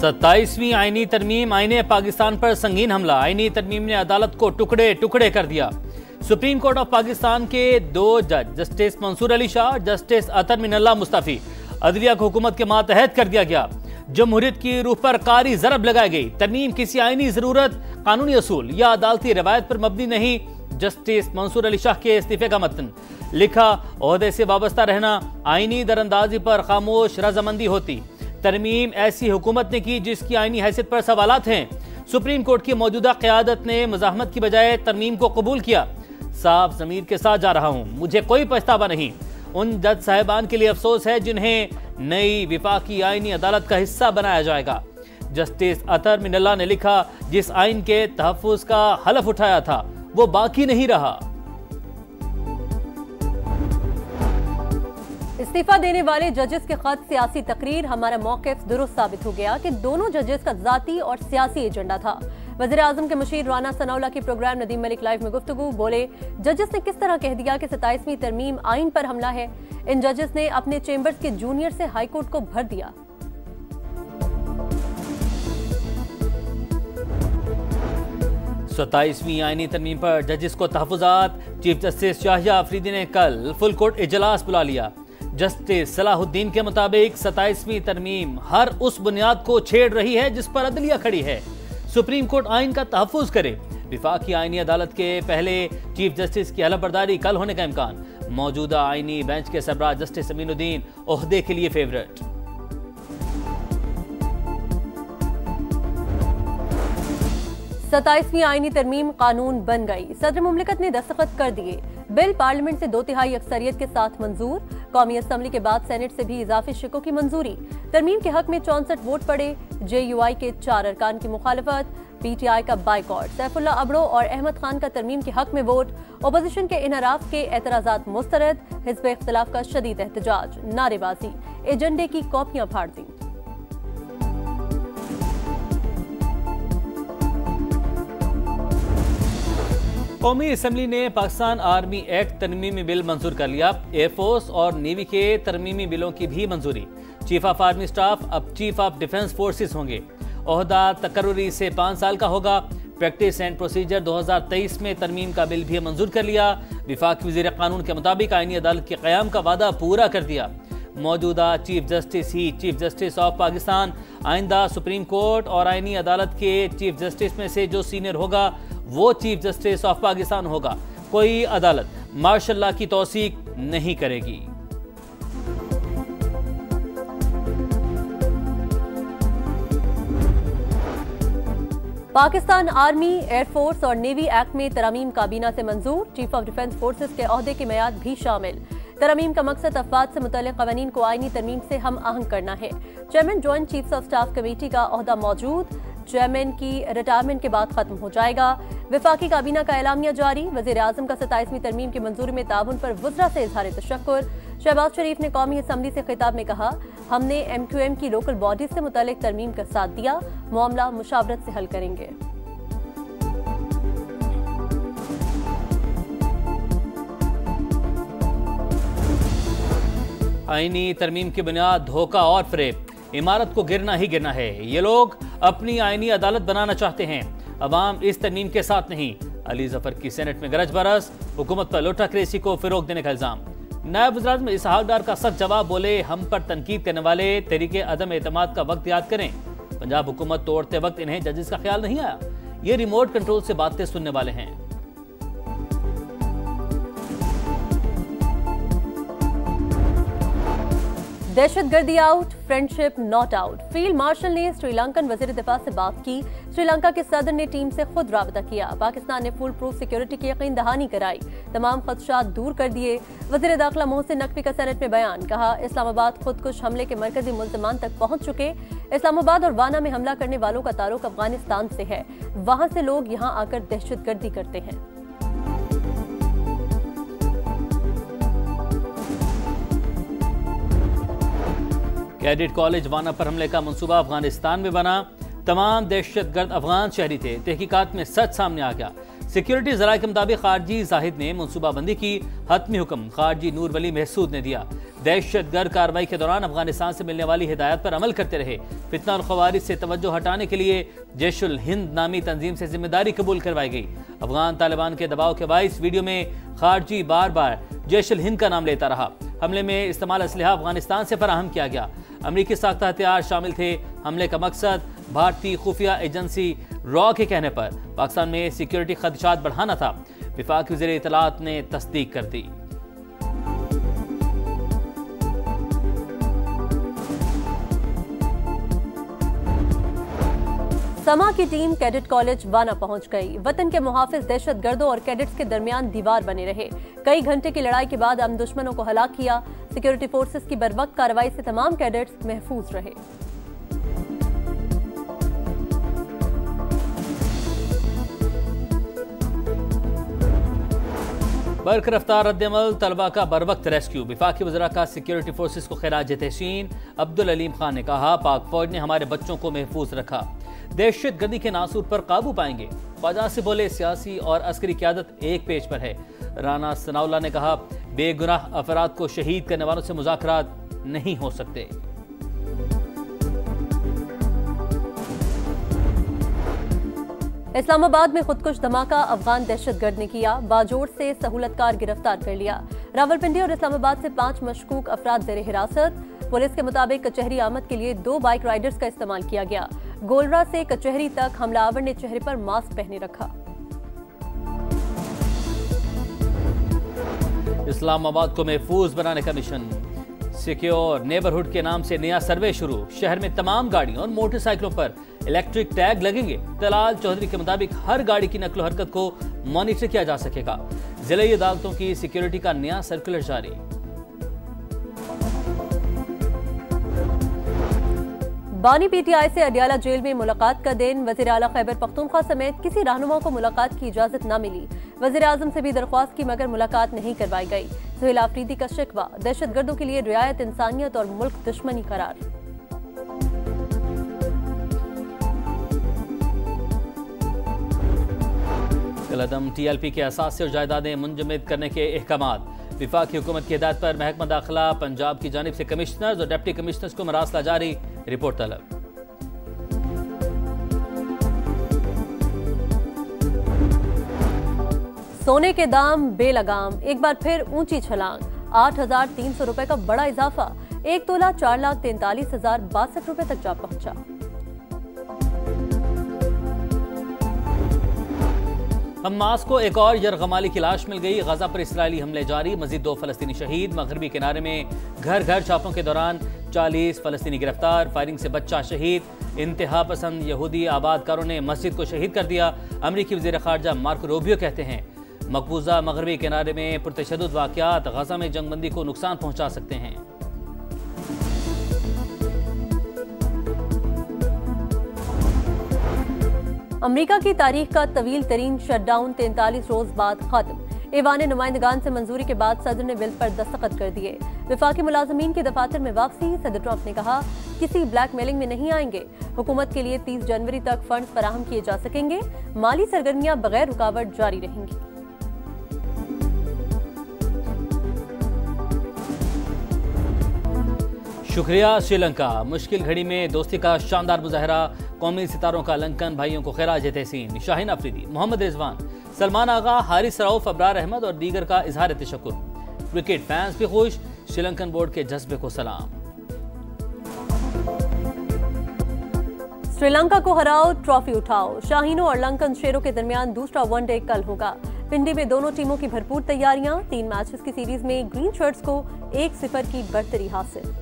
27वीं आईनी तरमीम आईने पाकिस्तान पर संगीन हमला। आईनी तरमीम ने अदालत को टुकड़े टुकड़े कर दिया। सुप्रीम कोर्ट ऑफ पाकिस्तान के 2 जज जस्टिस मंसूर अली शाह, जस्टिस अतर मिनल्ला मुस्तफी, अदलिया को हुकूमत के मातहत कर दिया गया। जमहूरियत की रूह पर कारी जरब लगाई गई। तरमीम किसी आईनी जरूरत, कानूनी असूल या अदालती रवायत पर मबनी नहीं। जस्टिस मंसूर अली शाह के इस्तीफे का मतन लिखा, ओहदे से वाबस्ता रहना आईनी दरअंदाजी पर खामोश रजामंदी होती। तरमीम ऐसी हुकूमत ने की जिसकी आईनी हैसियत पर सवालात हैं। सुप्रीम कोर्ट की मौजूदा क़यादत ने मज़ाहमत की बजाय तरमीम को कबूल किया। साफ ज़मीर के साथ जा रहा हूँ, मुझे कोई पछतावा नहीं। उन जज साहिबान के लिए अफसोस है जिन्हें नई विफाकी आईनी अदालत का हिस्सा बनाया जाएगा। जस्टिस अतर मिनल्ला ने लिखा, जिस आइन के तहफ़्फ़ुज़ का हलफ उठाया था वो बाकी नहीं रहा। इस्तीफा देने वाले जजेस के खत सियासी तकरीर। हमारा मौक़िफ़ दुरुस्त साबित हो गया कि दोनों जजेस का ज़ाती और सियासी एजेंडा था। वज़ीर आज़म के मुशीर राना सनाउल्लाह की प्रोग्राम नदीम मलिक लाइव में गुफ्तगू। बोले, जजेस ने किस तरह कह दिया कि 27वीं तरमीम आइन पर हमला है। इन जजेस ने अपने चेंबर्स के जूनियर से हाई कोर्ट को भर दिया। सत्ताईसवीं आईनी तरमीम पर जजेस को तहफ़्फ़ुज़ात। चीफ जस्टिस शाहिया अफरीदी ने कल फुल कोर्ट इजलास बुला लिया। जस्टिस सलाहुद्दीन के मुताबिक 27वीं तरमीम हर उस बुनियाद को छेड़ रही है जिस पर अदलिया खड़ी है। सुप्रीम कोर्ट आइन का तहफ़्फ़ुज़ करे। विफाकी आईनी अदालत के पहले चीफ जस्टिस की हलफबरदारी कल होने का इम्कान। मौजूदा आईनी बेंच के सरबराह जस्टिस अमीनुद्दीन ओहदे के लिए फेवरेट। सत्ताईसवीं आईनी तरमीम कानून बन गई। सदर मुमलिकत ने दस्तखत कर दिए। बिल पार्लियामेंट से 2/3 अक्सरियत के साथ मंजूर। कौमी असम्बली के बाद सेनेट से भी इजाफी शिकों की मंजूरी। तरमीम के हक में 64 वोट पड़े। JUI के 4 अरकान की मुखालफत। PTI का बाइकॉट। सैफुल्ला अबड़ो और अहमद खान का तरमीम के हक में वोट। अपोजिशन के इनहराफ के एतराजात मुस्तरद। हिज़्ब इख्तिलाफ का शदीद एहतजाज। नारेबाजी। एजेंडे की कॉपियां फाड़ दी। कौमी असम्बली ने पाकिस्तान आर्मी एक्ट तरमीमी बिल मंजूर कर लिया। एयरफोर्स और नेवी के तरमीमी बिलों की भी मंजूरी। चीफ ऑफ आर्मी स्टाफ अब चीफ ऑफ डिफेंस फोर्सेस होंगे। ओहदा तकर्रुरी से 5 साल का होगा। प्रैक्टिस एंड प्रोसीजर 2023 में तरमीम का बिल भी मंजूर कर लिया। वफाकी वज़ीर कानून के मुताबिक आईनी अदालत के क़याम का वादा पूरा कर दिया। मौजूदा chief justice he chief justice of Pakistan. आइंदा सुप्रीम कोर्ट और आईनी अदालत के चीफ जस्टिस में से जो सीनियर होगा वो चीफ जस्टिस ऑफ पाकिस्तान होगा। कोई अदालत मार्शल लॉ की तौसीक नहीं करेगी। पाकिस्तान आर्मी, एयरफोर्स और नेवी एक्ट में तरमीम काबीना से मंजूर। चीफ ऑफ डिफेंस फोर्सेस के ओहदे की मियाद भी शामिल। तरमीम का मकसद अफवाद से मुतल्लिक़ क़वानीन को आईनी तरमीम से हम आहंग करना है। Chairman joint chiefs of staff committee का ओहदा मौजूद। चेयरमैन की रिटायरमेंट के बाद खत्म हो जाएगा। वफाकी काबीना का एलामिया जारी। वज़ीर आज़म का 27वीं तरमीम की मंजूरी में ताउन पर वज़रा से इज़हार तशक्कुर। शहबाज शरीफ ने कौमी असम्बली से खिताब में कहा, हमने MQM की लोकल बॉडीज से मुतल्लिक़ तरमीम का साथ दिया। मामला मुशावरत से हल करेंगे। आईनी तरमीम की बुनियाद धोखा और फरेब। इमारत को गिरना ही गिरना है। ये लोग अपनी आईनी अदालत बनाना चाहते हैं। अवाम इस तरमीम के साथ नहीं। अली जफर की सेनेट में गरज बरस। हुकूमत पर लोटाक्रेसी को फिरोग देने का इल्जाम। नायब वज़ीर-ए-आज़म इसहाक डार का सख्त जवाब। बोले, हम पर तनकीद करने वाले तरीके अदम एतमाद का वक्त याद करें। पंजाब हुकूमत तोड़ते वक्त इन्हें जजेस का ख्याल नहीं आया। ये रिमोट कंट्रोल से बातें सुनने वाले हैं। दहशतगर्दी out, friendship not out. Field marshal ने श्रीलंकन वज़ीर दिफा से बात की। श्रीलंका के सदर ने टीम से खुद राबता किया। पाकिस्तान ने फुल प्रूफ सिक्योरिटी की यकीन दहानी कराई। तमाम खदशात दूर कर दिए। वज़ीर दाखिला मोहसिन नकवी का सेनेट में बयान। कहा, इस्लामाबाद खुदकुश हमले के मरकजी मुल्ज़मान तक पहुंच चुके। इस्लामाबाद और वाना में हमला करने वालों का ताल्लुक अफगानिस्तान से है। वहां से लोग यहाँ आकर दहशतगर्दी करते हैं। कैडेट कॉलेज वाना पर हमले का मंसूबा अफगानिस्तान में बना। तमाम दहशतगर्द अफगान शहरी थे। तहकीकात में सच सामने आ गया। सिक्योरिटी जराये के मुताबिक खारजी जाहिद ने मनसूबाबंदी की हतमी हुक्म खारजी नूर वली महसूद ने दिया। दहशतगर्द कार्रवाई के दौरान अफगानिस्तान से मिलने वाली हिदायत पर अमल करते रहे। फितना और खवारिज से तवज्जो हटाने के लिए जैशुल हिंद नामी तंजीम से जिम्मेदारी कबूल करवाई गई। अफगान तालिबान के दबाव के बाइस वीडियो में खारजी बार बार जैशुल हिंद का नाम लेता रहा। हमले में इस्तेमाल असलहा अफगानिस्तान से फराहम किया गया। अमरीकी साख्ता हथियार शामिल थे। हमले का मकसद भारतीय खुफिया एजेंसी रॉ के कहने पर पाकिस्तान में सिक्योरिटी खदशात बढ़ाना था। वफाकी वज़ीर इत्तलात ने तस्दीक कर दी। समा की टीम कैडेट कॉलेज वाना पहुंच गई। वतन के मुहाफिज दहशतगर्दों और कैडेट्स के दरमियान दीवार बने रहे। कई घंटे की लड़ाई के बाद हम दुश्मनों को हलाक किया। सिक्योरिटी फोर्सेस की बरवक्त कार्रवाई से तमाम कैडेट्स महफूज रहे। बर्क रफ्तार रद्दअमल, तलबा का बरवक्त रेस्क्यू। वफाकी वज़रा का सिक्योरिटी फोर्सेस को खिराज तहसीन। अब्दुल अलीम खान ने कहा, पाक फौज ने हमारे बच्चों को महफूज रखा। दहशतगर्दी के नासूर पर काबू पाएंगे। ख्वाजा से बोले, सियासी और अस्करी क़यादत एक पेज पर है। राना सनाउल्लाह ने कहा, बेगुनाह अफराद को शहीद करने वालों से मुज़ाकरात नहीं हो सकते। इस्लामाबाद में खुदकुश धमाका अफगान दहशतगर्द ने किया। बाजोड़ से सहूलतकार गिरफ्तार कर लिया। रावलपिंडी और इस्लामाबाद से 5 मशकूक अफराद ज़ेर हिरासत। पुलिस के मुताबिक कचहरी आमद के लिए 2 बाइक राइडर्स का इस्तेमाल किया गया। गोलरा से कचहरी तक हमलावर ने चेहरे पर मास्क पहने रखा। इस्लामाबाद को महफूज बनाने का मिशन। सिक्योर नेबरहुड के नाम से नया सर्वे शुरू। शहर में तमाम गाड़ियों और मोटरसाइकिलों पर इलेक्ट्रिक टैग लगेंगे। तलाल चौधरी के मुताबिक हर गाड़ी की नकलो हरकत को मॉनिटर किया जा सकेगा। जिले अदालतों की सिक्योरिटी का नया सर्कुलर जारी। बानी पीटीआई से अडियाला जेल में मुलाकात का दिन। वज़ीर आला खैबर पख्तूनख्वा समेत किसी रहनुमा को मुलाकात की इजाजत न मिली। वज़ीर आज़म से भी दरख्वास्त की मगर मुलाकात नहीं करवाई गई। सुहेल आफरीदी का शिकवा, दहशतगर्दों के लिए रियायत इंसानियत और मुल्क दुश्मनी करार। कलअदम टीएलपी के असासे और जायदादें मुंजमद करने के अहकामात। विफाकी हुकूमत की हिदायत पर महकमा दाखिला पंजाब की जानिब से कमिश्नर्स और डिप्टी कमिश्नर्स को मरासला जारी। रिपोर्ट तलब। सोने के दाम बेलगाम, एक बार फिर ऊंची छलांग। 8,300 रुपए का बड़ा इजाफा। 1 तोला 4,43,062 रुपए तक जा पहुंचा। हमास को एक और यरगमाली की लाश मिल गई। गजा पर इसराइली हमले जारी। मजीद 2 फलस्तीनी शहीद। मगरबी किनारे में घर घर छापों के दौरान 40 फलस्तीनी गिरफ्तार। फायरिंग से बच्चा शहीद। इंतहा पसंद यहूदी आबादकारों ने मस्जिद को शहीद कर दिया। अमरीकी वज़ीर ख़ारजा मार्को रूबियो कहते हैं, मकबूजा मगरबी किनारे में पुरतशद्दुद वाक़यात गजा में जंगबंदी को नुकसान पहुंचा सकते हैं। अमरीका की तारीख का तवील तरीन शटडाउन 43 रोज बाद खत्म। ऐवान नुमाइंदगान से मंजूरी के बाद सदर ने बिल पर दस्तखत कर दिए। विफाकी मुलाजमीन के दफातर में वापसी। सदर ट्रंप ने कहा, किसी ब्लैकमेलिंग में नहीं आएंगे। हुकूमत के लिए 30 जनवरी तक फंड फराहम किए जा सकेंगे। माली सरगर्मियां बगैर रुकावट जारी रहेंगी। शुक्रिया श्रीलंका। मुश्किल घड़ी में दोस्ती का शानदार मुजाहरा। कौमी सितारों का लंकन भाइयों को खिराज तहसीन। शाहीन अफरीदी, मोहम्मद रिजवान, सलमान आगा, हारिस रऊफ, अबरार अहमद और दीगर का इजहार तशक्कुर। क्रिकेट फैंस भी खुश। श्रीलंकन बोर्ड के जज्बे को सलाम। श्रीलंका को हराओ, ट्रॉफी उठाओ। शाहीनों और लंकन शेरों के दरमियान दूसरा वनडे कल होगा। पिंडी में दोनों टीमों की भरपूर तैयारियां। 3 मैचेस की सीरीज में ग्रीन शर्ट्स को 1-0 की बढ़तरी हासिल।